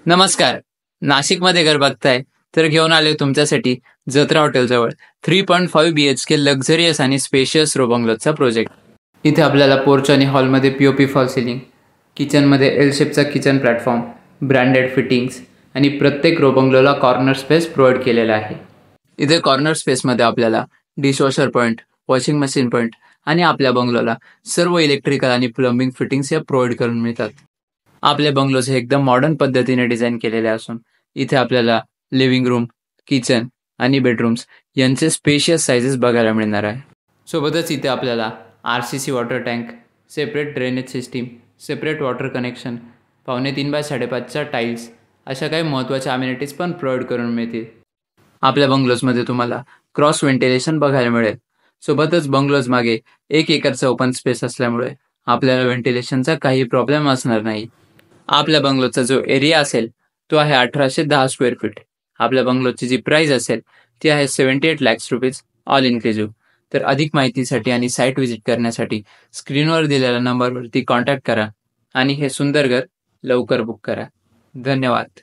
नमस्कार. नाशिकमध्ये घर बघताय तर घेऊन आले तुमच्यासाठी जत्रा हॉटेलजवळ 3.5 BHK लक्झरियस आणि स्पेशियस रो बंगलोचा प्रोजेक्ट. इथे आपल्याला पोर्च आणि हॉलमध्ये POP फॉल सिलिंग, किचनमध्ये एल शेपचा किचन प्लॅटफॉर्म, ब्रँडेड फिटिंग्स आणि प्रत्येक रो बंगलोला कॉर्नर स्पेस प्रोव्हाइड केलेला आहे. इथे कॉर्नर स्पेसमध्ये आपल्याला dishwasher point, washing machine point आणि आपल्या बंगलोला सर्व इलेक्ट्रिकल आणि प्लंबिंग फिटिंग्स या प्रोव्हाइड करून मिळतात. आपले बंगलोज हे एकदम मॉडर्न पद्धतीने डिझाईन केलेले असून इथे आपल्याला लिव्हिंग रूम, किचन आणि बेडरूम्स यांचे स्पेशियस साइजेस बघायला मिळणार आहे. सोबतच इथे आपल्याला RCC water tank, separate drainage system, separate water connection, 3.5 by 5.5च्या टाईल्स अशा काही महत्त्वाच्या अम्युनिटीज पण प्रोव्हाइड करून मिळतील. आपल्या बंगलोजमध्ये तुम्हाला क्रॉस व्हेंटिलेशन बघायला मिळेल. सोबतच बंगलोज मागे 1 एकरचा ओपन स्पेस असल्यामुळे आपल्याला व्हेंटिलेशनचा काही प्रॉब्लेम असणार नाही. आपल्या बंगलोचा जो एरिया असेल तो आहे 1810 स्क्वेअर फीट. आपल्या बंगलोची जी प्राइस असेल ती आहे 78 lakhs रुपीज ऑल इन्क्लुझिव्ह. तर अधिक माहितीसाठी आणि साईट व्हिजिट करण्यासाठी स्क्रीनवर दिलेल्या नंबरवरती कॉन्टॅक्ट करा आणि हे सुंदर घर लवकर बुक करा. धन्यवाद.